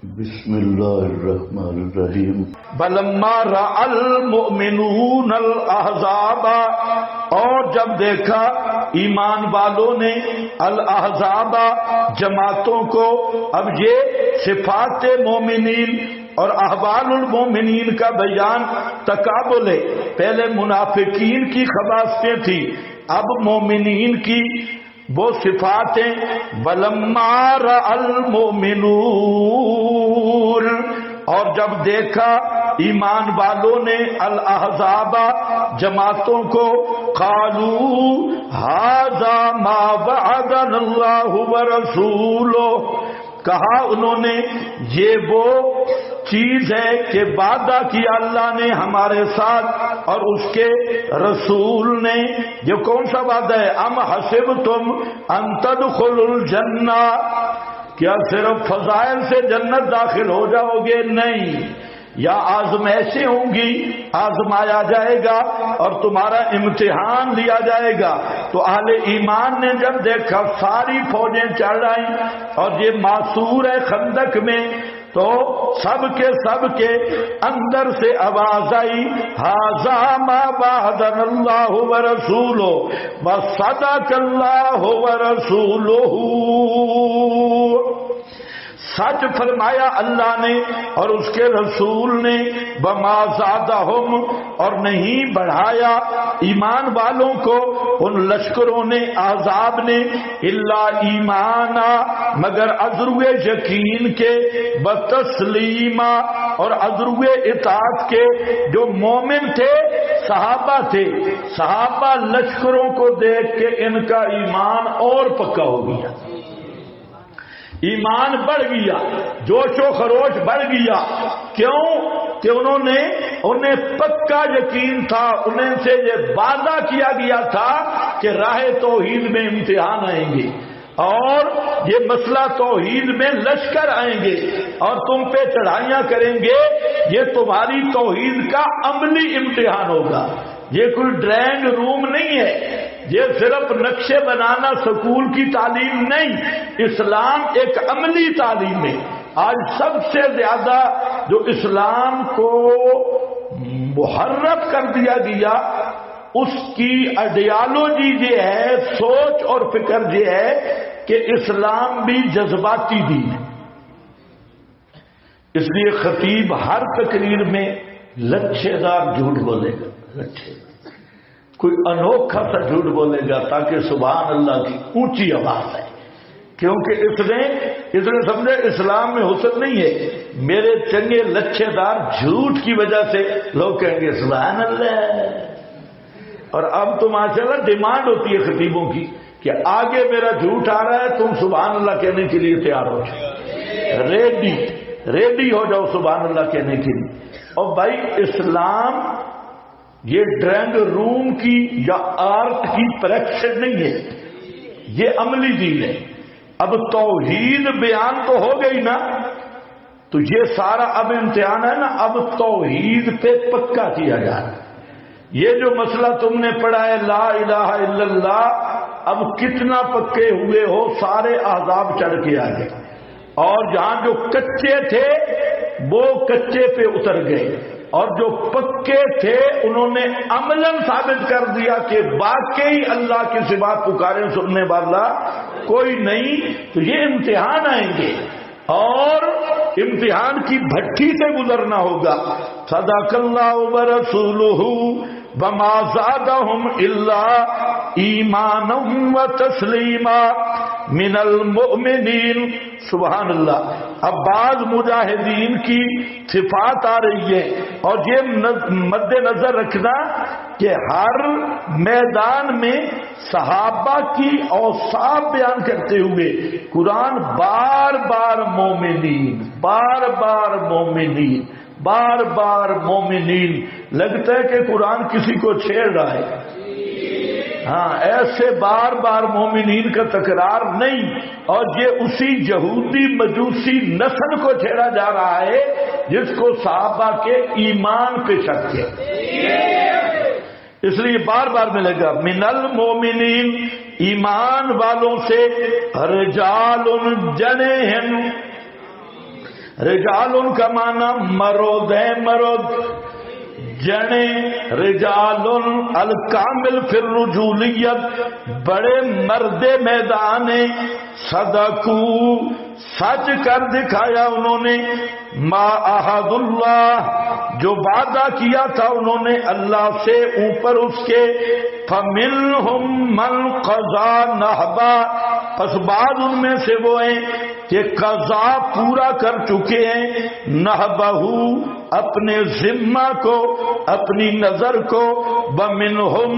بسم اللہ الرحمن الرحیم بلما رأى المؤمنون الاحزاب، اور جب دیکھا ایمان والوں نے الاحزاب جماعتوں کو. اب یہ صفات مومنین اور احوال المومنین کا بیان تقابل ہے. پہلے منافقین کی خباستیں تھی، اب مومنین کی وہ صفاتیں. ولما رأى المؤمنون، اور جب دیکھا ایمان والوں نے الاحزاب جماعتوں کو، قالوا ھذا ما وعدنا اللہ ورسولہ، کہا انہوں نے یہ وہ چیز ہے کہ وعدہ کیا اللہ نے ہمارے ساتھ اور اس کے رسول نے. یہ کون سا وعدہ ہے؟ ام حسبتم ان تدخلوا الجنہ، کیا صرف فضائل سے جنت داخل ہو جاؤ گے؟ نہیں، یا آزمائشیں ہوں گی، آزمایا جائے گا اور تمہارا امتحان لیا جائے گا. تو اہل ایمان نے جب دیکھا ساری فوجیں چڑھ آئیں اور یہ معصور ہے خندق میں، تو سب کے اندر سے آواز آئی ھذا ما وعدنا اللہ ورسولہ وصدق اللہ ورسولہ، سچ فرمایا اللہ نے اور اس کے رسول نے. وما زادہم، اور نہیں بڑھایا ایمان والوں کو ان لشکروں نے، احزاب نے، الا ایمانا، مگر عذرو یقین کے، بتسلیما، اور عذرو اطاعت کے. جو مومن تھے صحابہ تھے، صحابہ لشکروں کو دیکھ کے ان کا ایمان اور پکا ہو گیا، ایمان بڑھ گیا، جوش و خروش بڑھ گیا. کیوں کہ انہیں پکا یقین تھا، انہیں سے یہ وعدہ کیا گیا تھا کہ راہ توحید میں امتحان آئیں گے اور یہ مسئلہ توحید میں لشکر آئیں گے اور تم پہ چڑھائیاں کریں گے. یہ تمہاری توحید کا عملی امتحان ہوگا، یہ کوئی ڈرائنگ روم نہیں ہے، یہ صرف نقشے بنانا سکول کی تعلیم نہیں، اسلام ایک عملی تعلیم ہے. آج سب سے زیادہ جو اسلام کو محرف کر دیا گیا اس کی آئیڈیالوجی یہ ہے، سوچ اور فکر یہ ہے کہ اسلام بھی جذباتی دین ہے. اس لیے خطیب ہر تقریر میں لچھے دار جھوٹ بولے گا، کوئی انوکھا سا جھوٹ بولے گا تاکہ سبحان اللہ کی اونچی آواز ہے. کیونکہ اس نے سمجھے اسلام میں حسن نہیں ہے. میرے چنگے لچھے دار جھوٹ کی وجہ سے لوگ کہیں گے سبحان اللہ. اور اب تو ماشاءاللہ ڈیمانڈ ہوتی ہے خطیبوں کی کہ آگے میرا جھوٹ آ رہا ہے، تم سبحان اللہ کہنے کے لیے تیار ہو جاؤ، ریڈی ہو جاؤ سبحان اللہ کہنے کے لیے. اور بھائی اسلام یہ ڈرائنگ روم کی یا آرٹ کی پریکٹس نہیں ہے، یہ عملی دین ہے. اب توحید بیان تو ہو گئی نا، تو یہ سارا اب امتحان ہے نا، اب توحید پہ پکا کیا جا رہا ہے. یہ جو مسئلہ تم نے پڑھا ہے لا الہ الا اللہ، اب کتنا پکے ہوئے ہو، سارے احزاب چڑھ کے آ گئے اور جہاں جو کچے تھے وہ کچے پہ اتر گئے اور جو پکے تھے انہوں نے عملاً ثابت کر دیا کہ واقعی اللہ کے سوا پکارے سننے والا کوئی نہیں. تو یہ امتحان آئیں گے اور امتحان کی بھٹی سے گزرنا ہوگا. صدق اللہ ورسولہ وما زادہم الا ایمانا وتسلیما من المؤمنین. سبحان اللہ. اب بعض مجاہدین کی صفات آ رہی ہے اور یہ مد نظر رکھنا کہ ہر میدان میں صحابہ کی اوصاف بیان کرتے ہوئے قرآن بار بار مومنین، بار بار مومنین، بار بار مومنین. لگتا ہے کہ قرآن کسی کو چھیڑ رہا ہے. ہاں، ایسے بار بار مومنین کا تکرار نہیں. اور یہ اسی یہودی مجوسی نسل کو چھیڑا جا رہا ہے جس کو صحابہ کے ایمان پہ شک ہے. اس لیے بار بار ملے گا من المومنین، ایمان والوں سے، رجال جنے ہیں، رجال کا معنی مرد ہے، مرد جنے، رجال الکامل فی الرجولیت، بڑے مرد میدان، صدقو سچ کر دکھایا انہوں نے، ما عہد اللہ جو وعدہ کیا تھا انہوں نے اللہ سے اوپر اس کے، فمنہم من قضا نحبا پس بعد ان میں سے وہ ہیں کہ قضا پورا کر چکے ہیں، نحبہو اپنے ذمہ کو، اپنی نظر کو، ومنہم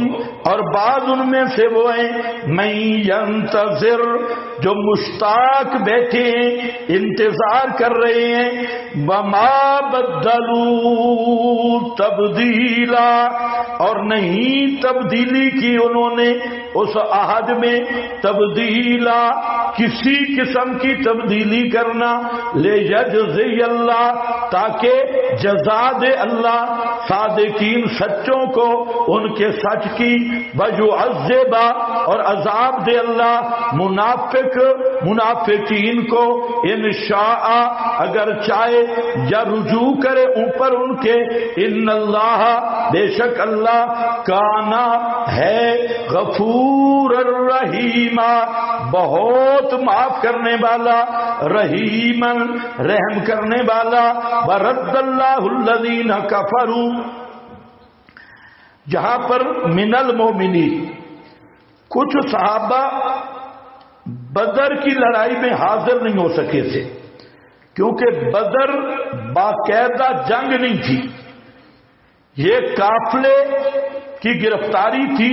اور بعض ان میں سے وہ ہیں من ینتظر جو مشتاق بیٹھے ہیں، انتظار کر رہے ہیں، وما بدلوا تبدیلا اور نہیں تبدیلی کی انہوں نے اس عہد میں، تبدیلا کسی قسم کی تبدیلی کرنا، لیجزی اللہ تاکہ جزا دے اللہ صادقین سچوں کو ان کے سچ کی، ویعذبا اور عذاب دے اللہ منافقین کو، ان شاء اگر چاہے یا رجوع کرے اوپر ان کے، ان اللہ بے شک اللہ کانا ہے غفور الرحیم بہت معاف کرنے والا، رحیمن رحم کرنے والا، ورد اللہ الذین کفروا جہاں پر من المؤمنین کچھ صحابہ بدر کی لڑائی میں حاضر نہیں ہو سکے تھے کیونکہ بدر باقاعدہ جنگ نہیں تھی، یہ قافلے کی گرفتاری تھی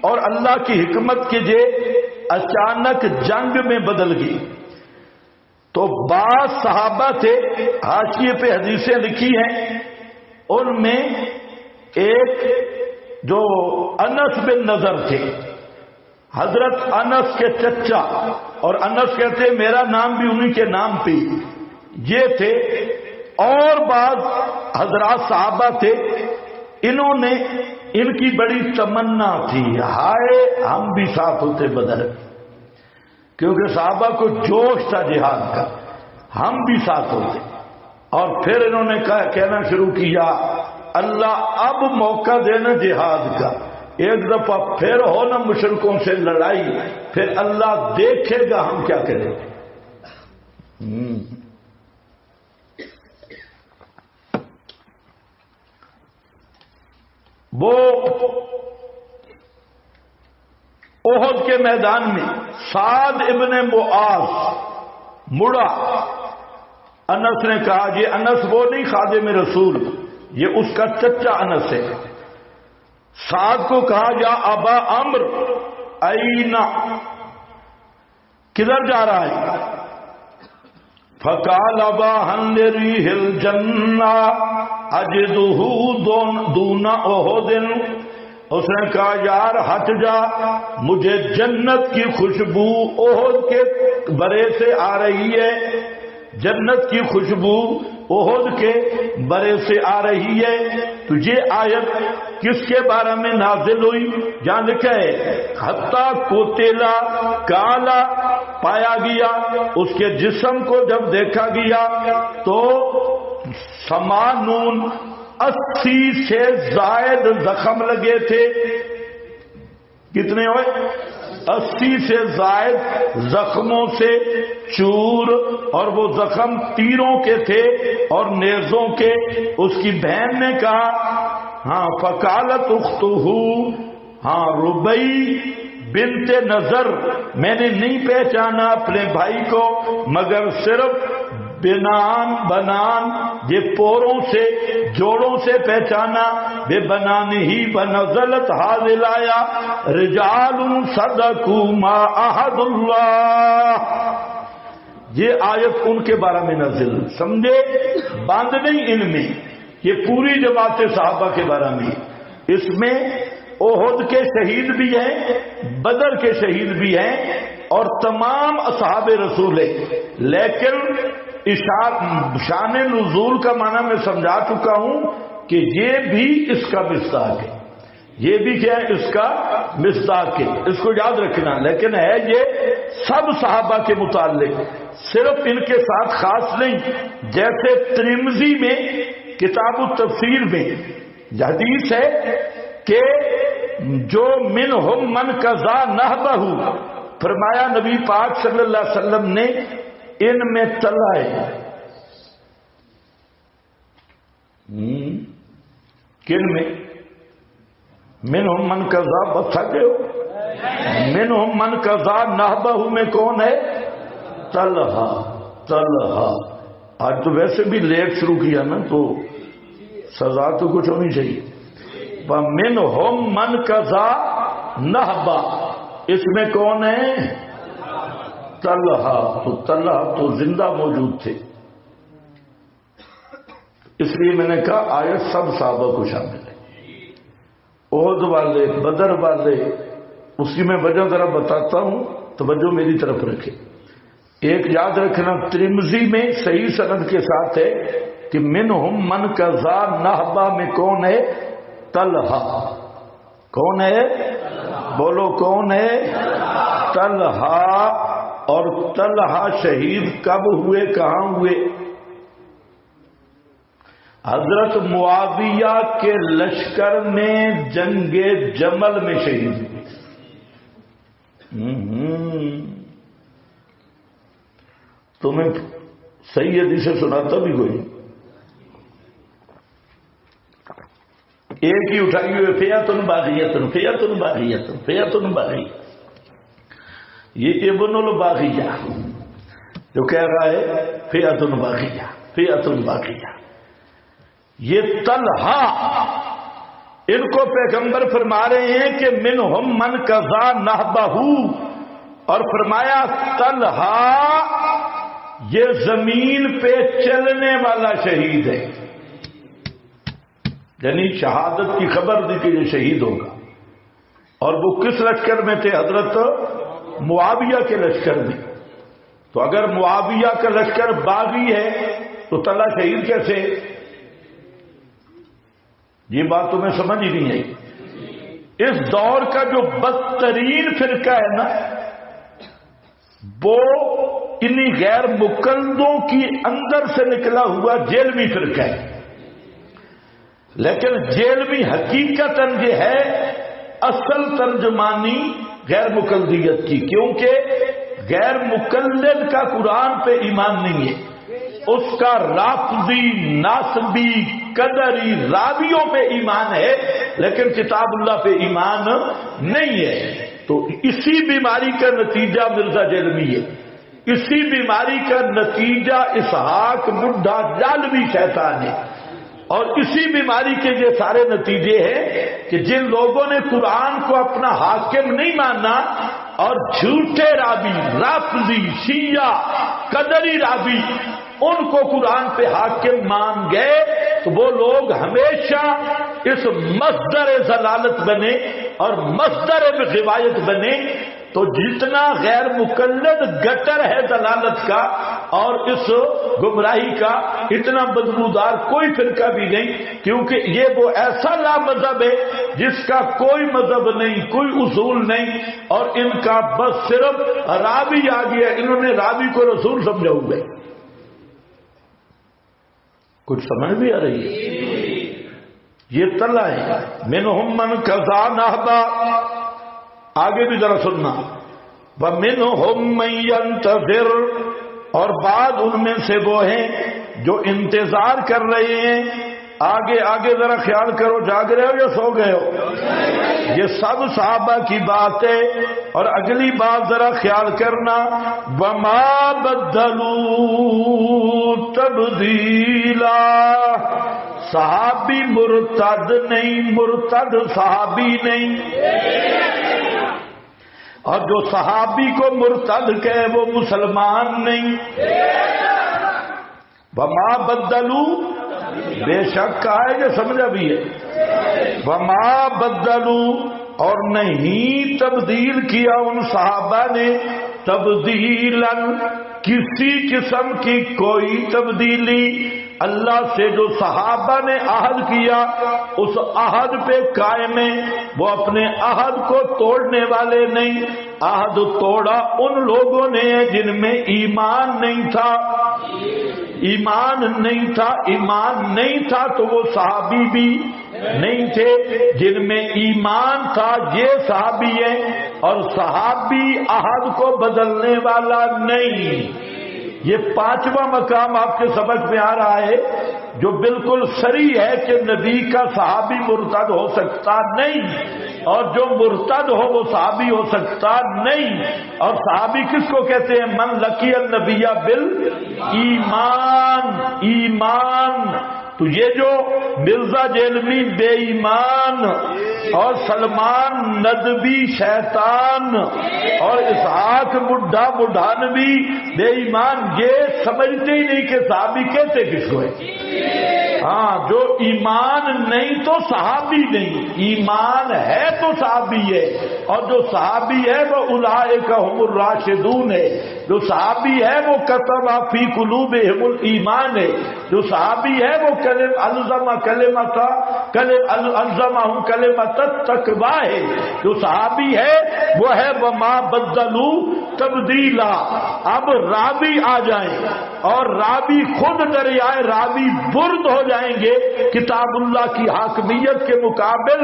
اور اللہ کی حکمت کے جے اچانک جنگ میں بدل گئی۔ تو بعض صحابہ تھے، حاشیے پہ حدیثیں لکھی ہیں، ان میں ایک جو انس بن نضر تھے، حضرت انس کے چچا، اور انس کہتے میرا نام بھی انہی کے نام پہ یہ تھے، اور بعض حضرات صحابہ تھے، انہوں نے ان کی بڑی تمنا تھی ہائے ہم بھی ساتھ ہوتے بدر، کیونکہ صحابہ کو جوش تھا جہاد کا، ہم بھی ساتھ ہوتے۔ اور پھر انہوں نے کہنا شروع کیا اللہ اب موقع دینا جہاد کا، ایک دفعہ پھر ہو نا مشرکوں سے لڑائی، پھر اللہ دیکھے گا ہم کیا کریں۔ وہ احد کے میدان میں سعد ابن معاذ مڑا، انس نے کہا یہ انس وہ نہیں خادم رسول، یہ اس کا چچا انس ہے۔ سعد کو کہا یا ابا عمرو اینا کدھر جا رہا ہے؟ فقال ابا ہن ریح الجنہ اجدہ دون احد، اس نے کہا یار ہٹ جا، مجھے جنت کی خوشبو احد کے برے سے آ رہی ہے، جنت کی خوشبو احد کے برے سے آ رہی ہے۔ تو یہ آیت کس کے بارے میں نازل ہوئی؟ جہاں لکھا ہے حتیٰ قتل کالا پایا گیا، اس کے جسم کو جب دیکھا گیا تو 80 سے زائد زخم لگے تھے۔ کتنے ہوئے؟ 80 سے زائد زخموں سے چور، اور وہ زخم تیروں کے تھے اور نیزوں کے۔ اس کی بہن نے کہا ہاں فقالت اختہ، ہاں ربی بنت نظر، میں نے نہیں پہچانا اپنے بھائی کو مگر صرف بنان یہ پوروں سے جوڑوں سے پہچانا، بے بنان ہی بنزلت حاضل آیا رجال صدقوا ما عہد اللہ، یہ آیت ان کے بارے میں نازل، سمجھے؟ باندھ نہیں ان میں، یہ پوری جماعت صحابہ کے بارے میں، اس میں احد کے شہید بھی ہیں، بدر کے شہید بھی ہیں، اور تمام اصحاب رسول ہیں۔ لیکن شان نزول کا معنی میں سمجھا چکا ہوں کہ یہ بھی اس کا مصداق ہے، یہ بھی کیا ہے اس کا مصداق ہے، اس کو یاد رکھنا، لیکن ہے یہ سب صحابہ کے متعلق، صرف ان کے ساتھ خاص نہیں۔ جیسے ترمذی میں کتاب التفسیر میں حدیث ہے کہ جو منہم من قضا نحبہ، فرمایا نبی پاک صلی اللہ علیہ وسلم نے ان میں تلا ہے، کن میں؟ منہم من قضا، بس تھکے ہو، منہم من قضا نحبہ میں کون ہے؟ طلحہ۔ طلحہ آج تو ویسے بھی لیٹ شروع کیا نا تو سزا تو کچھ ہونی چاہیے۔ وَمِنْهُمْ مَنْ قَضَى نَحْبًا، اس میں کون ہے؟ طلحہ۔ تو طلحہ تو زندہ موجود تھے، اس لیے میں نے کہا آیت سب صحابہ کو شامل ہے، احد والے، بدر والے۔ اس کی میں وجہ ذرا بتاتا ہوں، توجہ میری طرف رکھے۔ ایک یاد رکھنا، ترمذی میں صحیح سند کے ساتھ ہے کہ منہم من قضا نحبہ میں کون ہے؟ طلحہ۔ کون ہے؟ بولو کون ہے؟ طلحہ۔ اور طلحہ شہید کب ہوئے، کہاں ہوئے؟ حضرت معاویہ کے لشکر میں جنگ جمل میں شہید ہوئے۔ تمہیں صحیح حدیث سے سناتا بھی کوئی؟ ایک ہی اٹھائی ہوئے، فیاتن باغیتن، فیاتن باغیتن، فیاتن باغی۔ یہ ابن الباغیہ جو کہہ رہا ہے فیاتن باغیہ، فیاتن باغیہ۔ یہ طلحہ، ان کو پیغمبر فرما رہے ہیں کہ منہم من قضا نحبہ، اور فرمایا طلحہ یہ زمین پہ چلنے والا شہید ہے، یعنی شہادت کی خبر دی کہ یہ شہید ہوگا۔ اور وہ کس لشکر میں تھے؟ حضرت معاویہ کے لشکر میں۔ تو اگر معاویہ کا لشکر باغی ہے تو طلحہ شہید کیسے؟ یہ بات تمہیں سمجھ ہی نہیں آئی۔ اس دور کا جو بدترین فرقہ ہے نا، وہ انہی غیر مقلدوں کی اندر سے نکلا ہوا جیلوی فرقہ ہے۔ لیکن جیلوی حقیقتاً یہ ہے اصل ترجمانی غیر مقلدیت کی، کیونکہ غیر مقلد کا قرآن پہ ایمان نہیں ہے، اس کا رافضی، ناسبی، قدری، راویوں پہ ایمان ہے، لیکن کتاب اللہ پہ ایمان نہیں ہے۔ تو اسی بیماری کا نتیجہ مرزا جیلوی ہے، اسی بیماری کا نتیجہ اسحاق بڈھا جالوی شیطان ہے، اور اسی بیماری کے یہ سارے نتیجے ہیں کہ جن لوگوں نے قرآن کو اپنا حاکم نہیں ماننا اور جھوٹے راوی، رافضی، شیعہ، قدری راوی ان کو قرآن پہ حاکم مان گئے، تو وہ لوگ ہمیشہ اس مصدر ضلالت بنے اور مصدر روایت بنے۔ تو جتنا غیر مقلد گٹر ہے ضلالت کا اور اس گمراہی کا، اتنا بدبودار کوئی فرقہ بھی نہیں، کیونکہ یہ وہ ایسا لا مذہب ہے جس کا کوئی مذہب نہیں، کوئی اصول نہیں، اور ان کا بس صرف راوی آ گیا، انہوں نے راوی کو رسول سمجھا ہوا ہے۔ کچھ سمجھ بھی آ رہی ہے؟ یہ طلحہ ہے، منہم من قضا نحبہ۔ آگے بھی ذرا سننا، وَمِنْهُمْ مَنْ يَنْتَظِرُ، اور بعد ان میں سے وہ ہیں جو انتظار کر رہے ہیں۔ آگے آگے ذرا خیال کرو، جاگ رہے ہو یا سو گئے ہو؟ یہ سب صحابہ کی بات ہے۔ اور اگلی بات ذرا خیال کرنا، وَمَا بَدَّلُوا تَبْدِيلًا، صحابی مرتد نہیں، مرتد صحابی نہیں، اور جو صحابی کو مرتد کہے وہ مسلمان نہیں۔ وما بدلو، بے شک کہا ہے کہ سمجھا بھی ہے، وما بدلو، اور نہیں تبدیل کیا ان صحابہ نے، تبدیلاً کسی قسم کی کوئی تبدیلی اللہ سے جو صحابہ نے عہد کیا اس عہد پہ قائم ہیں، وہ اپنے عہد کو توڑنے والے نہیں۔ عہد توڑا ان لوگوں نے جن میں ایمان نہیں تھا، ایمان نہیں تھا، ایمان نہیں تھا تو وہ صحابی بھی نہیں تھے۔ جن میں ایمان تھا یہ صحابی ہیں، اور صحابی عہد کو بدلنے والا نہیں۔ یہ پانچواں مقام آپ کے سبق میں آ رہا ہے جو بالکل صریح ہے کہ نبی کا صحابی مرتد ہو سکتا نہیں، اور جو مرتد ہو وہ صحابی ہو سکتا نہیں۔ اور صحابی کس کو کہتے ہیں؟ من لقی النبی بالایمان، ایمان۔ تو یہ جو مرزا جیلمی بے ایمان، اور سلمان ندوی شیطان، اور اسحاق بڈھا بڈھانوی بے ایمان، یہ سمجھتے ہی نہیں کہ صحابی کہتے کس کو ہے۔ ہاں، جو ایمان نہیں تو صحابی نہیں، ایمان ہے تو صحابی ہے، اور جو صحابی ہے وہ اولئک هم الراشدون ہے۔ جو صحابی ہے وہ کتب فی قلوبہم الایمان ہے۔ جو صحابی ہے وہ الزمہم کلمۃ التقوی ہے۔ جو صحابی ہے وہ ہے وما بدلوا تبدیلا۔ اب راوی آ جائیں اور راوی خود دریائے راوی برد ہو جائیں گے کتاب اللہ کی حاکمیت کے مقابل۔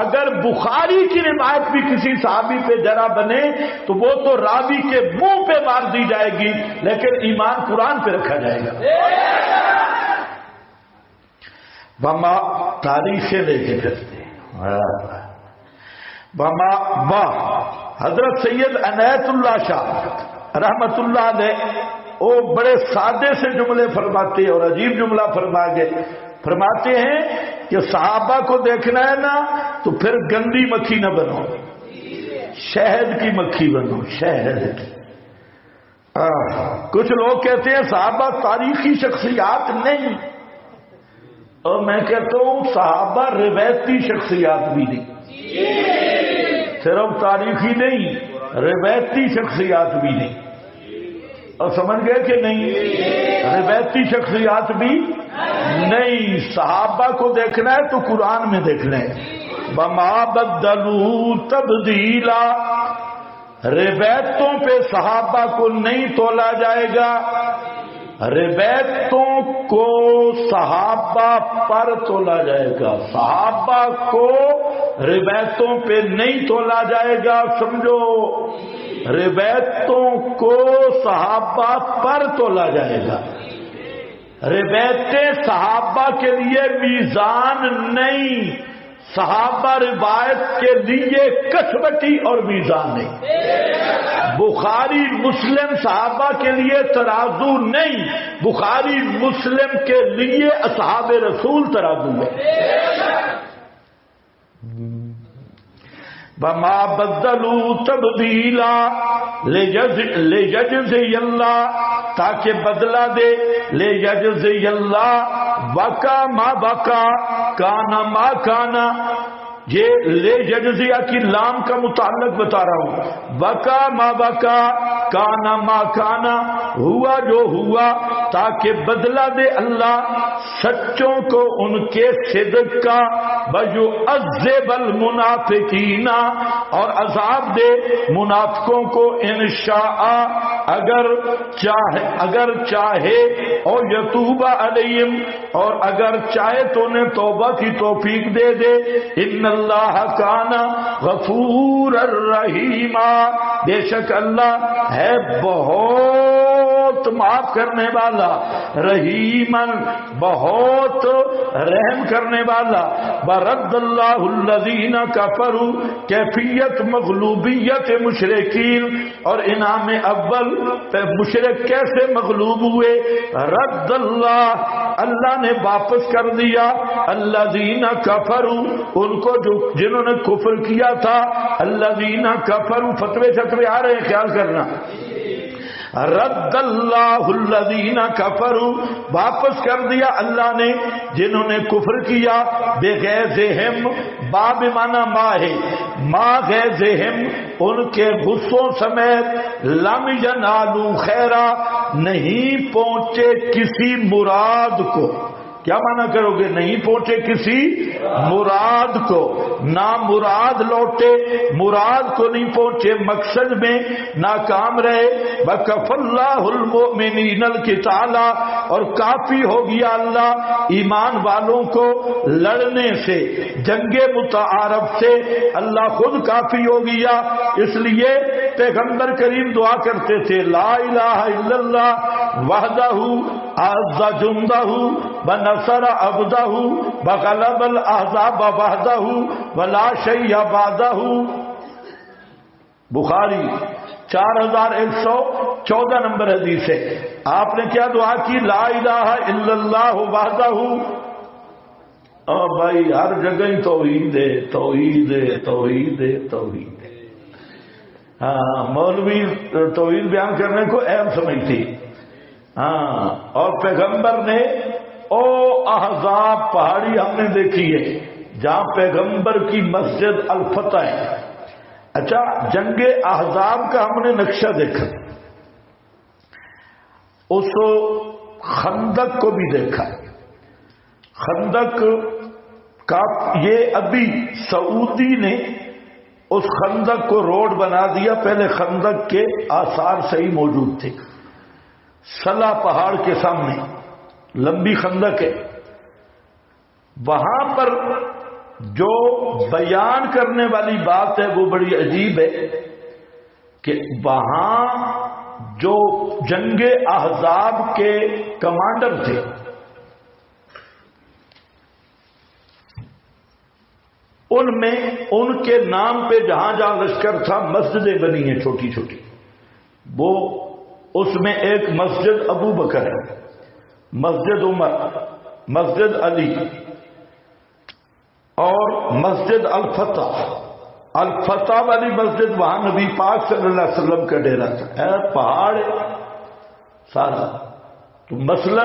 اگر بخاری کی روایت بھی کسی صحابی پہ جرا بنے تو وہ تو راوی کے منہ پہ مار دی جائے گی، لیکن ایمان قرآن پہ رکھا جائے گا۔ بما تاریخیں لے کے چلتے ہیں۔ بما حضرت سید عنایت اللہ شاہ رحمت اللہ علیہ وہ بڑے سادے سے جملے فرماتے ہیں اور عجیب جملہ فرماتے ہیں کہ صحابہ کو دیکھنا ہے نا تو پھر گندی مکھی نہ بنو، شہد کی مکھی بنو، شہد کی۔ کچھ لوگ کہتے ہیں صحابہ تاریخی شخصیات نہیں، اور میں کہتا ہوں صحابہ روایتی شخصیات بھی نہیں، صرف تاریخی نہیں، روایتی شخصیات بھی نہیں۔ اور سمجھ گئے کہ نہیں؟ روایتی شخصیات بھی نہیں۔ صحابہ کو دیکھنا ہے تو قرآن میں دیکھنا ہے۔ وما بدلوا تبدیلا، روایتوں پہ صحابہ کو نہیں تولا جائے گا، روایتوں کو صحابہ پر تولا جائے گا، صحابہ کو روایتوں پہ نہیں تولا جائے گا۔ سمجھو، روایتوں کو صحابہ پر تولا جائے گا۔ روایتیں صحابہ کے لیے میزان نہیں، صحابہ روایت کے لیے کسوٹی اور میزان نہیں۔ بخاری مسلم صحابہ کے لیے ترازو نہیں، بخاری مسلم کے لیے اصحاب رسول ترازو ہے۔ وما بدلوا تبدیلا لیجزی اللہ، تاکہ بدلہ دے، لیجزی اللہ بقا ما بقا کانا ما کانا۔ یہ لے ججزیہ کی لام کا متعلق بتا رہا ہوں۔ بقا ما بقا کانا ما کانا، ہوا جو ہوا، تاکہ بدلہ دے اللہ سچوں کو ان کے صدق کا، وَيُعَذِّبَ الْمُنَافِقِينَ، اور عذاب دے منافقوں کو انشاء اگر چاہے، اور یتوب علیہم، اور اگر چاہے تو انہیں توبہ کی توفیق دے دے۔ ان اللہ کان غفور الرحیم، بے شک اللہ ہے بہت معاف کرنے والا، رحیمن بہت رحم کرنے والا۔ ورد اللہ الذین کفروا، کیفیت مغلوبیت مشرکین، اور انعام اول مشرک کیسے مغلوب ہوئے؟ رد اللہ نے واپس کر دیا الذین کفروا، ان کو جنہوں نے کفر کیا تھا، الذین کفروا، فتوے آ رہے ہیں خیال کرنا، رد اللہ الذین کفروا، واپس کر دیا اللہ نے جنہوں نے کفر کیا، بغیظہم، باب مانا ما ہے، ما غیظہم، ان کے غصوں سمیت، لم ینالوا خیرا، نہیں پہنچے کسی مراد کو۔ کیا مانا کرو گے؟ نہیں پہنچے کسی مراد کو، نہ مراد لوٹے، مراد کو نہیں پہنچے، مقصد میں ناکام رہے۔ وَكَفَى اللَّهُ الْمُؤْمِنِينَ الْقِتَالَ، اور کافی ہو گیا اللہ ایمان والوں کو لڑنے سے، جنگ متعارف سے اللہ خود کافی ہو گیا۔ اس لیے پیغمبر کریم دعا کرتے تھے، لا الہ الا اللہ وحدہ اعز جندہ ونصر عبدہ وغلب الاحزاب وحدہ ولا شیء بعدہ۔ بخاری 4114 نمبر حدیث ہے۔ آپ نے کیا دعا کی؟ لا الہ الا اللہ وحدہ۔ اور بھائی ہر جگہ ہی توحید ہے، توحید ہے، توحید ہے، توحید ہے۔ ہاں، مولوی توحید بیان کرنے کو اہم سمجھتی، ہاں، اور پیغمبر نے او احزاب پہاڑی ہم نے دیکھی ہے جہاں پیغمبر کی مسجد الفتح ہے۔ اچھا، جنگ احزاب کا ہم نے نقشہ دیکھا، اس خندق کو بھی دیکھا۔ خندق کا یہ ابھی سعودی نے اس خندق کو روڈ بنا دیا، پہلے خندق کے آثار صحیح موجود تھے۔ سلا پہاڑ کے سامنے لمبی خندق ہے، وہاں پر جو بیان کرنے والی بات ہے وہ بڑی عجیب ہے کہ وہاں جو جنگ احزاب کے کمانڈر تھے ان میں ان کے نام پہ جہاں جہاں لشکر تھا مسجدیں بنی ہیں چھوٹی چھوٹی۔ وہ اس میں ایک مسجد ابو بکر ہے، مسجد عمر، مسجد علی اور مسجد الفتح۔ الفتح والی مسجد وہاں نبی پاک صلی اللہ علیہ وسلم کا ڈیرا تھا۔ پہاڑ سارا تو مثلا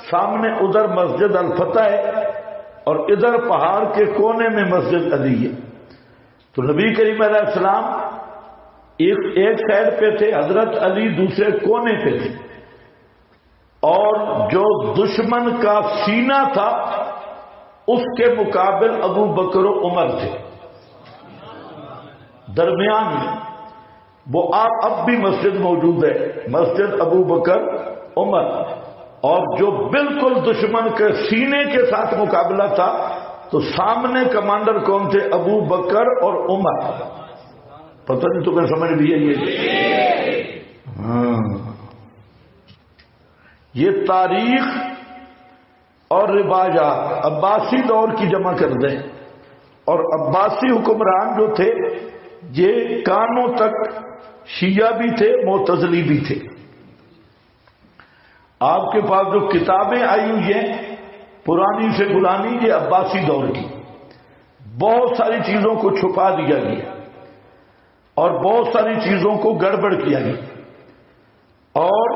سامنے ادھر مسجد الفتح ہے اور ادھر پہاڑ کے کونے میں مسجد علی ہے۔ تو نبی کریم علیہ السلام ایک سائڈ پہ تھے، حضرت علی دوسرے کونے پہ تھے، اور جو دشمن کا سینہ تھا اس کے مقابل ابو بکر و عمر تھے درمیان میں۔ وہ اب بھی مسجد موجود ہے، مسجد ابو بکر عمر، اور جو بالکل دشمن کے سینے کے ساتھ مقابلہ تھا تو سامنے کمانڈر کون تھے؟ ابو بکر اور عمر۔ پتہ نہیں تمہیں سمجھ بھی ہے یہ؟ ہاں، یہ تاریخ اور روایات عباسی دور کی جمع کر دیں، اور عباسی حکمران جو تھے یہ کانوں تک شیعہ بھی تھے، معتزلی بھی تھے۔ آپ کے پاس جو کتابیں آئی ہوئی ہیں پرانی سے پرانی، یہ عباسی دور کی، بہت ساری چیزوں کو چھپا دیا گیا اور بہت ساری چیزوں کو گڑبڑ کیا گیا، اور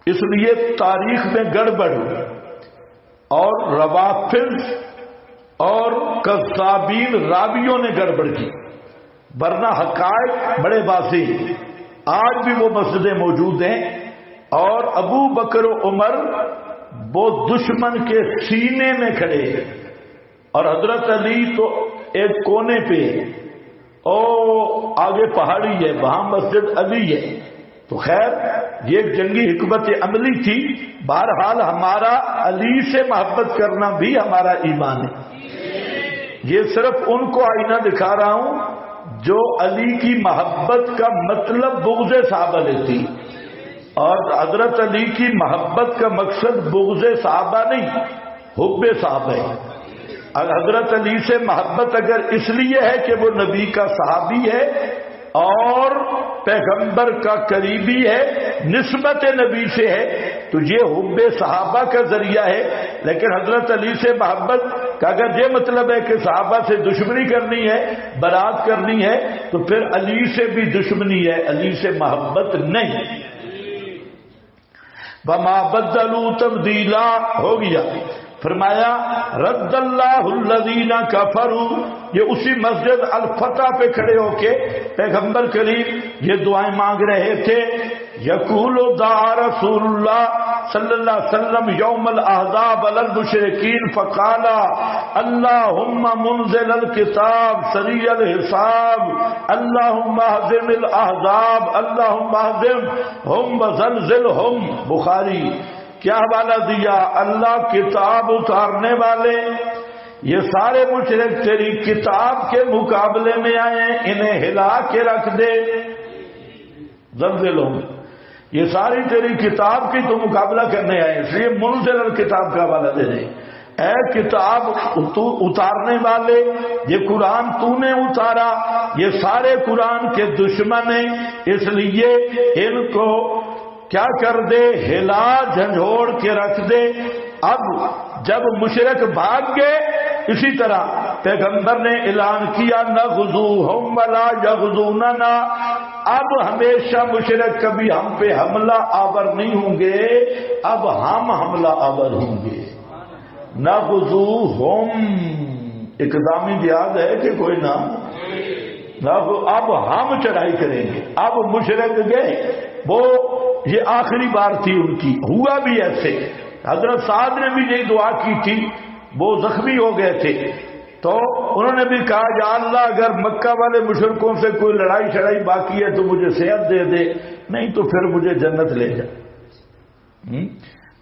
اس لیے تاریخ میں گڑبڑ ہوئی، اور روافض اور کذابین راویوں نے گڑبڑ کی، ورنہ حقائق بڑے واضح ہیں۔ آج بھی وہ مسجدیں موجود ہیں، اور ابو بکر و عمر وہ دشمن کے سینے میں کھڑے ہیں، اور حضرت علی تو ایک کونے پہ، آگے پہاڑی ہے وہاں مسجد علی ہے۔ تو خیر یہ ایک جنگی حکمت عملی تھی۔ بہرحال ہمارا علی سے محبت کرنا بھی ہمارا ایمان ہے۔ یہ صرف ان کو آئینہ دکھا رہا ہوں جو علی کی محبت کا مطلب بغض صحابہ لیتی، اور حضرت علی کی محبت کا مقصد بغض صحابہ نہیں، حب صحابہ ہے۔ حضرت علی سے محبت اگر اس لیے ہے کہ وہ نبی کا صحابی ہے اور پیغمبر کا قریبی ہے، نسبت نبی سے ہے، تو یہ حب صحابہ کا ذریعہ ہے۔ لیکن حضرت علی سے محبت کا اگر یہ مطلب ہے کہ صحابہ سے دشمنی کرنی ہے، برات کرنی ہے، تو پھر علی سے بھی دشمنی ہے، علی سے محبت نہیں۔ وما بدلوا تبدیلا ہو گیا. فرمایا رد اللہ الذین کفروا، یہ اسی مسجد الفتح پہ کھڑے ہو کے پیغمبر کریم یہ دعائیں مانگ رہے تھے. یقول دعا رسول اللہ صلی اللہ علیہ وسلم یوم الاحزاب علی المشرکین فقال اللہم منزل الکتاب سریع الحساب اللہم اہزم الاحزاب اللہم اہزمہم وزلزلہم. بخاری کیا حوالہ دیا؟ اللہ کتاب اتارنے والے یہ سارے مشرک تیری کتاب کے مقابلے میں آئے، انہیں ہلا کے رکھ دے. زلزلہم، یہ ساری تیری کتاب کی تو مقابلہ کرنے آئے، اس لیے منزل الکتاب کا حوالہ دے دیں. اے کتاب اتارنے والے، یہ قرآن تو نے اتارا، یہ سارے قرآن کے دشمن ہیں، اس لیے ان کو کیا کر دے؟ ہلا جھنجھوڑ کے رکھ دے. اب جب مشرک بھاگ گئے، اسی طرح پیغمبر نے اعلان کیا نغزوہم ولا یغزوننا، اب ہمیشہ مشرک کبھی ہم پہ حملہ آور نہیں ہوں گے، اب ہم حملہ آور ہوں گے. نغزوہم اقدامی جہاد ہے کہ کوئی نام، اب ہم چڑھائی کریں گے. اب مشرک گئے، وہ یہ آخری بار تھی ان کی. ہوا بھی ایسے، حضرت سعد نے بھی یہی دعا کی تھی، وہ زخمی ہو گئے تھے تو انہوں نے بھی کہا یا اللہ اگر مکہ والے مشرکوں سے کوئی لڑائی شڑائی باقی ہے تو مجھے صحت دے دے، نہیں تو پھر مجھے جنت لے جا.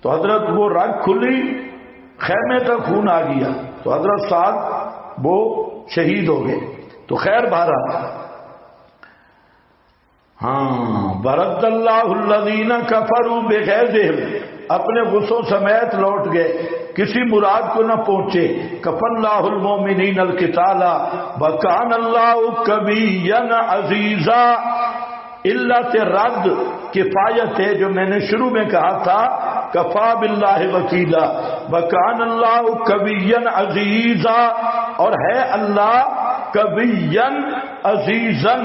تو حضرت وہ رگ کھلی، خیمے تک خون آ گیا تو حضرت سعد وہ شہید ہو گئے. تو خیر بہرحال ہاں برد اللہ الذین کفروا بغیظہم، اپنے غصوں سمیت لوٹ گئے، کسی مراد کو نہ پہنچے. کف اللہ المؤمنین القتال وکان اللہ قویا عزیزا. علت رد کفایت ہے جو میں نے شروع میں کہا تھا، کفا باللہ وکیلا وکان اللہ قویا عزیزا، اور ہے اللہ کبیًا عزیزاً،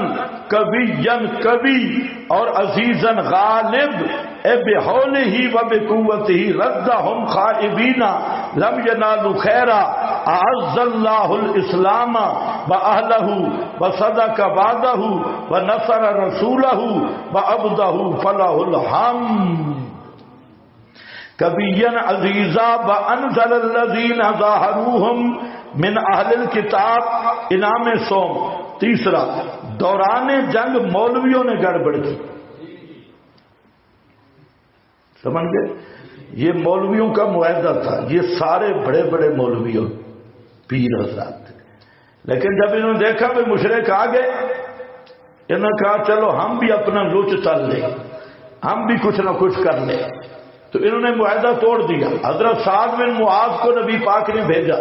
کبیًا کبی اور عزیزاً غالب. اے بحولہ و بقوتہ ردہم خائبین لم ینالوا خیرا. اعز اللہ الاسلام واہلہ وصدق وعدہ ونصر رسولہ وعبدہ فلہ الحمد. کبیًا عزیزا وانزل الذین ظاہروہم من اہل الکتاب انعام سوم. تیسرا، دوران جنگ مولویوں نے گڑبڑ کی. سمجھ گئے؟ یہ مولویوں کا معاہدہ تھا، یہ سارے بڑے بڑے مولویوں پیر حضرات تھے، لیکن جب انہوں نے دیکھا کہ مشرک آ گئے، انہوں نے کہا چلو ہم بھی اپنا لوچ تل لیں، ہم بھی کچھ نہ کچھ کر لیں. تو انہوں نے معاہدہ توڑ دیا. حضرت سعد بن معاذ کو نبی پاک نے بھیجا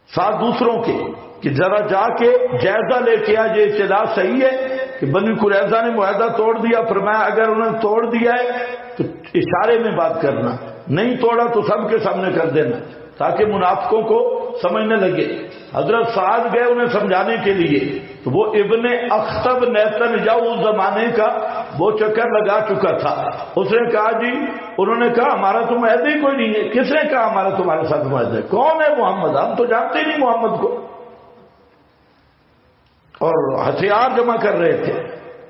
ساتھ دوسروں کے کہ ذرا جا کے جائزہ لے کے آ، یہ اطلاع صحیح ہے کہ بنی قریظہ نے معاہدہ توڑ دیا. فرمایا اگر انہوں نے توڑ دیا ہے تو اشارے میں بات کرنا، نہیں توڑا تو سب کے سامنے کر دینا تاکہ منافقوں کو سمجھنے لگے. حضرت سعد گئے انہیں سمجھانے کے لیے، تو وہ ابن اخطب نیتن یا اس زمانے کا وہ چکر لگا چکا تھا. اس نے کہا جی، انہوں نے کہا ہمارا تو معاہدہ ہی کوئی نہیں ہے. کس نے کہا ہمارا تمہارے ساتھ معاہدہ ہے؟ کون ہے محمد؟ ہم تو جانتے ہی نہیں محمد کو. اور ہتھیار جمع کر رہے تھے.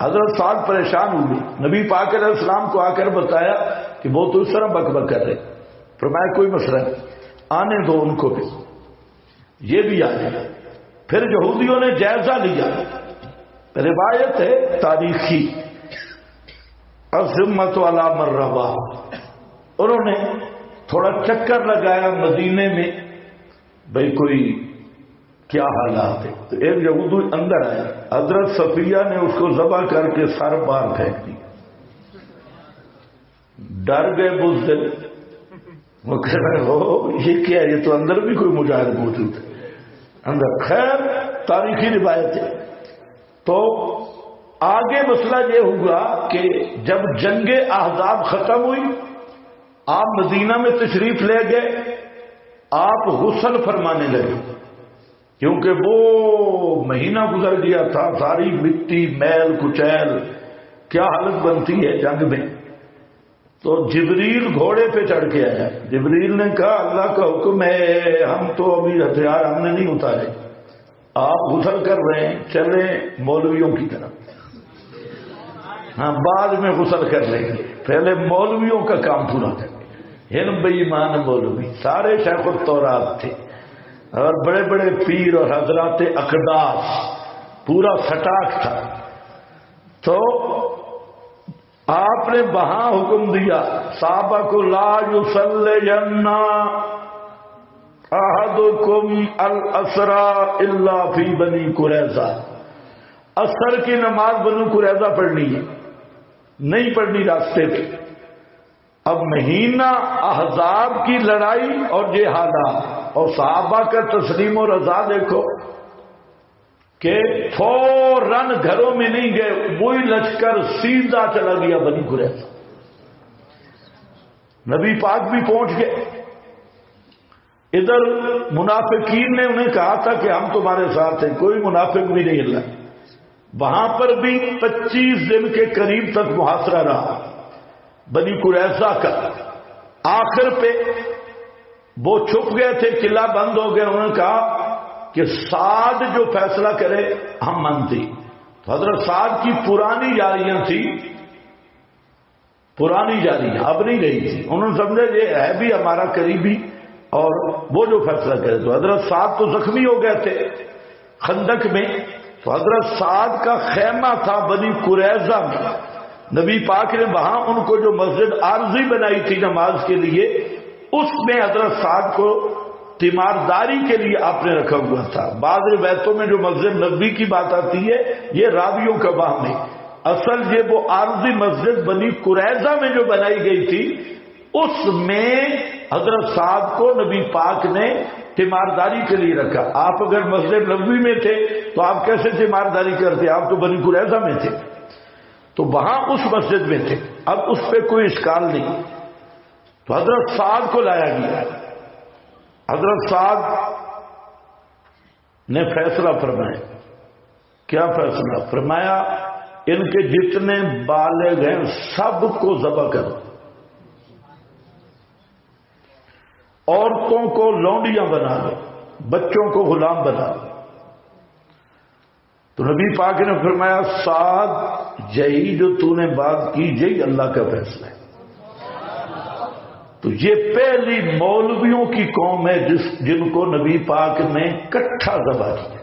حضرت سعد پریشان ہوئی، نبی پاک علیہ السلام کو آ کر بتایا کہ وہ تو اس طرح بک بک کر رہے. فرمایا کوئی مسئلہ نہیں، آنے دو ان کو بھی، یہ بھی آ جائے. پھر یہودیوں نے جائزہ لیا. روایت ہے تاریخی، عظمت والا مربع، انہوں نے تھوڑا چکر لگایا مدینے میں، بھئی کوئی کیا حالات ہے. تو ایک یہودی اندر آیا، حضرت صفیہ نے اس کو ذبح کر کے سر باہر پھینک دیا. ڈر گئے بزدل، وہ کہہ رہے ہو یہ کیا ہے؟ یہ تو اندر بھی کوئی مجاہد موجود ہے اندر. خیر تاریخی روایت ہے. تو آگے مسئلہ یہ ہوا کہ جب جنگ احزاب ختم ہوئی، آپ مدینہ میں تشریف لے گئے، آپ غسل فرمانے لگے کیونکہ وہ مہینہ گزر گیا تھا، ساری مٹی میل کچیل، کیا حالت بنتی ہے جنگ میں. تو جبریل گھوڑے پہ چڑھ کے آیا. جبریل نے کہا اللہ کا حکم ہے، ہم تو ابھی ہتھیار ہم نے نہیں اتارے، آپ غسل کر رہے ہیں، چلیں مولویوں کی طرف، ہاں بعد میں غسل کر لیں گے، پہلے مولویوں کا کام پورا کریں. ہن بے ایمان مولوی سارے شیخ التورات تھے اور بڑے بڑے پیر اور حضرات اقداس، پورا سٹاک تھا. تو آپ نے وہاں حکم دیا صحابہ کو لا یصلین احدکم الاسرا الا فی بنی قریظہ، عصر کی نماز بنو قریظہ پڑھنی ہے، نہیں پڑھنی راستے پہ. اب مہینہ احزاب کی لڑائی اور یہ حالات اور صحابہ کا تسلیم و رضا دیکھو کہ فوراً گھروں میں نہیں گئے، وہی لشکر سیدھا چلا گیا بنی قریظہ. نبی پاک بھی پہنچ گئے. ادھر منافقین نے انہیں کہا تھا کہ ہم تمہارے ساتھ ہیں، کوئی منافق بھی نہیں ہلا. وہاں پر بھی 25 دن کے قریب تک محاصرہ رہا بنی قریظہ کا. آخر پہ وہ چھپ گئے تھے، قلعہ بند ہو گیا. انہوں نے کہا کہ سعد جو فیصلہ کرے ہم مانتے. تو حضرت سعد کی پرانی یاریاں تھی، پرانی یاریاں اب نہیں رہی تھی. انہوں نے سمجھا یہ ہے بھی ہمارا قریبی اور وہ جو فیصلہ کرے. تو حضرت سعد تو زخمی ہو گئے تھے خندق میں. تو حضرت سعد کا خیمہ تھا بنی قریظہ میں. نبی پاک نے وہاں ان کو جو مسجد عارضی بنائی تھی نماز کے لیے، اس میں حضرت سعد کو تیمارداری کے لیے آپ نے رکھا ہوا تھا. بعض روایتوں میں جو مسجد نبوی کی بات آتی ہے یہ راویوں کا وہم ہے. اصل یہ وہ عارضی مسجد بنی قریظہ میں جو بنائی گئی تھی، اس میں حضرت سعد کو نبی پاک نے تیمارداری کے لیے رکھا. آپ اگر مسجد نبوی میں تھے تو آپ کیسے تیمارداری کرتے؟ آپ تو بنی قریظہ میں تھے. تو وہاں اس مسجد میں تھے. اب اس پہ کوئی اشکال نہیں. تو حضرت سعد کو لایا گیا. حضرت سعد نے فیصلہ فرمایا. کیا فیصلہ فرمایا؟ ان کے جتنے بالغ ہیں سب کو ذبح کرو، عورتوں کو لونڈیاں بنا دو، بچوں کو غلام بنا دو. تو نبی پاک نے فرمایا سعد یہی جو تو نے بات کی یہی اللہ کا فیصلہ ہے. تو یہ پہلی مولویوں کی قوم ہے جن کو نبی پاک نے کٹھا ذبح کیا.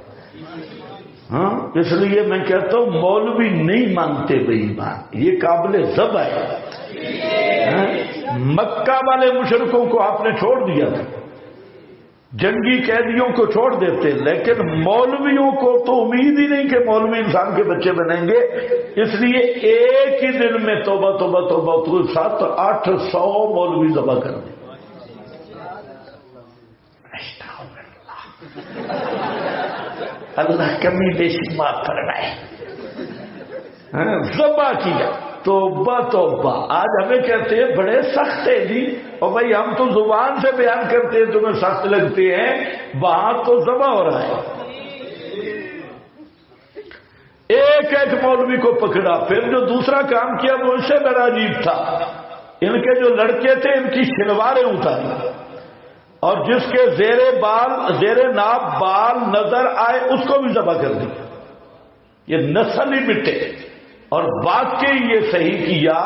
ہاں اس لیے میں کہتا ہوں مولوی نہیں مانتے بے ایمان، یہ قابل ذبح ہے. مکہ والے مشرکوں کو آپ نے چھوڑ دیا تھا، جنگی قیدیوں کو چھوڑ دیتے، لیکن مولویوں کو تو امید ہی نہیں کہ مولوی انسان کے بچے بنیں گے. اس لیے ایک ہی دن میں توبہ توبہ توبہ تو 700-800 مولوی ذبح کر دیں. اللہ کمی بیشی معاف فرمائے. ذبح کیا. توبہ توبہ. آج ہمیں کہتے ہیں بڑے سخت ہیں جی، اور بھائی ہم تو زبان سے بیان کرتے ہیں تمہیں سخت لگتے ہیں، وہاں تو ذبح ہو رہا ہے. ایک ایک مولوی کو پکڑا. پھر جو دوسرا کام کیا وہ اس سے بڑا عجیب تھا. ان کے جو لڑکے تھے ان کی شلواریں اتاری، اور جس کے زیر ناب بال نظر آئے اس کو بھی ذبح کر دیا. یہ نسل ہی مٹے. اور واقعی یہ صحیح کیا.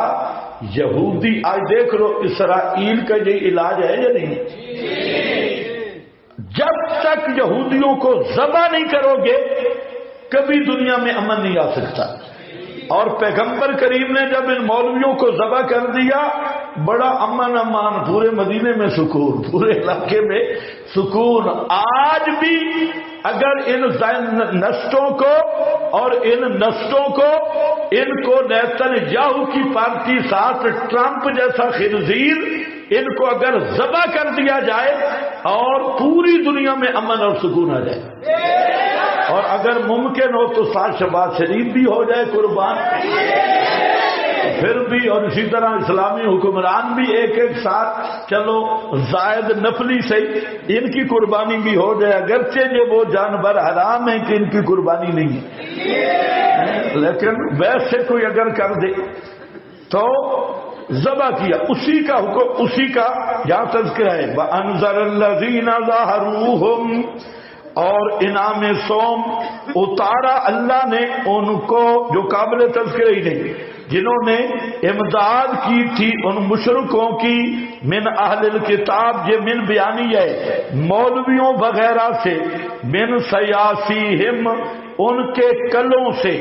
یہودی آج دیکھ لو اسرائیل کا یہ علاج ہے یا نہیں؟ جب تک یہودیوں کو ذبح نہیں کرو گے کبھی دنیا میں امن نہیں آ سکتا. اور پیغمبر کریم نے جب ان مولویوں کو ذبح کر دیا بڑا امن امان، پورے مدینے میں سکون، پورے علاقے میں سکون. آج بھی اگر ان نسٹوں کو اور ان نسٹوں کو ان کو نیتن یاہو کی پارٹی ساتھ ٹرمپ جیسا خنزیر ان کو اگر ذبح کر دیا جائے اور پوری دنیا میں امن اور سکون آ جائے، اور اگر ممکن ہو تو ساتھ شہباز شریف بھی ہو جائے قربان، پھر بھی، اور اسی طرح اسلامی حکمران بھی ایک ایک ساتھ، چلو زائد نفلی سے ان کی قربانی بھی ہو جائے، اگرچہ یہ وہ جانور حرام ہیں کہ ان کی قربانی نہیں ہے، لیکن ویسے کوئی اگر کر دے تو ذبح کیا، اسی کا حکم، اسی کا یہاں تذکرہ ہے وَأَنذَرَ الَّذِينَ ظَهَرُوهُمْ، اور انعام سوم اتارا اللہ نے ان کو جو قابل تذکرہ ہی نہیں، جنہوں نے امداد کی تھی ان مشرکوں کی، من اہل الکتاب، یہ من بیانی ہے مولویوں وغیرہ سے، من سیاسیہم، ان کے کلوں سے،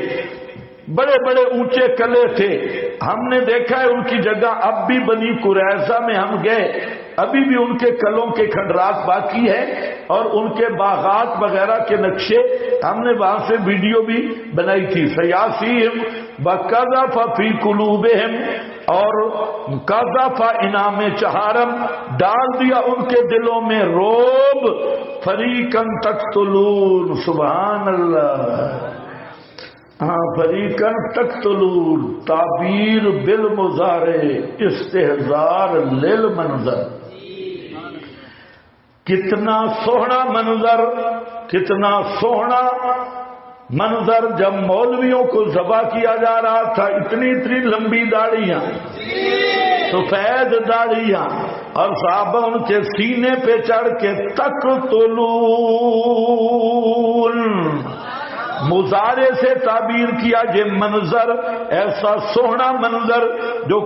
بڑے بڑے اونچے کلے تھے، ہم نے دیکھا ہے ان کی جگہ اب بھی بنی قریظہ میں ہم گئے، ابھی بھی ان کے کلوں کے کھنڈرات باقی ہے اور ان کے باغات وغیرہ کے نقشے ہم نے وہاں سے ویڈیو بھی بنائی تھی۔ سیاسیہم وقذف فی قلوبہم، اور قذف انعام چہارم، ڈال دیا ان کے دلوں میں روب، فریقاً تقتلون، سبحان اللہ، ہاں فریقاً تقتلون، تعبیر بالمضارع، استحضار للمنظر، کتنا سوہنا منظر، کتنا سوہنا منظر جب مولویوں کو ذبح کیا جا رہا تھا، اتنی اتنی لمبی داڑیاں، سفید داڑیاں، اور صحابہ ان کے سینے پہ چڑھ کے تقتلون، مضارع سے تعبیر کیا، یہ منظر ایسا سوہنا منظر جو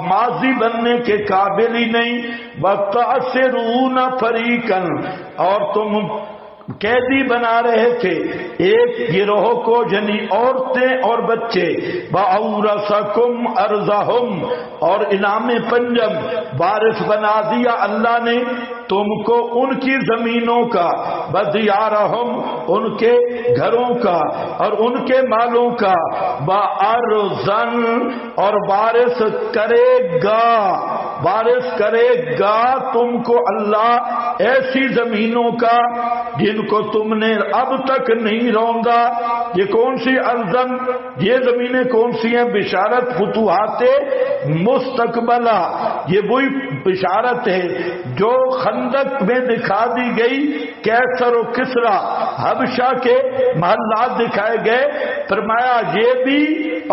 ماضی بننے کے قابل ہی نہیں، وَتَأْسِرُونَ فَرِيقًا، اور تم قیدی بنا رہے تھے ایک گروہ کو، یعنی عورتیں اور بچے، وَأَوْرَثَكُمْ أَرْضَهُمْ، اور انعام پنجم وارث بنا دیا اللہ نے تم کو ان کی زمینوں کا، وَدِيَارَهُمْ، ان کے گھروں کا اور ان کے مالوں کا، وَأَرْضًا، اور وارث کرے گا تم کو اللہ ایسی زمینوں کا جن کو تم نے اب تک نہیں روندا۔ یہ کون سی ارضن، یہ زمینیں کون سی ہیں؟ بشارت فتوحات مستقبلہ، یہ وہی بشارت ہے جو خندق میں دکھا دی گئی، کیسر و کسرا حبشہ کے محلات دکھائے گئے، فرمایا یہ بھی،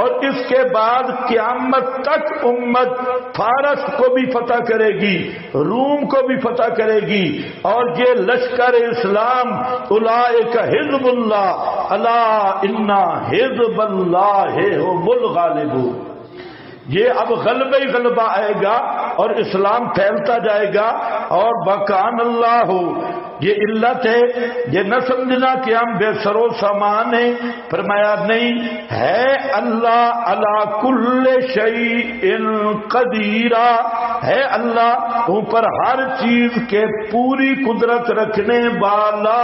اور اس کے بعد قیامت تک امت فارس کو بھی فتح کرے گی، روم کو بھی فتح کرے گی، اور یہ لشکر اسلام، اولئک حزب اللہ، الا ان حزب اللہ هم الغالبون، یہ اب غلبہ ہی غلبہ آئے گا اور اسلام پھیلتا جائے گا، اور وکان اللہ، یہ علت ہے، یہ نہ سمجھنا کہ ہم بے سر و سامان ہیں، فرمایا نہیں ہے، اللہ علی کل شیء قدیر، ہے اللہ اوپر ہر چیز کے پوری قدرت رکھنے والا۔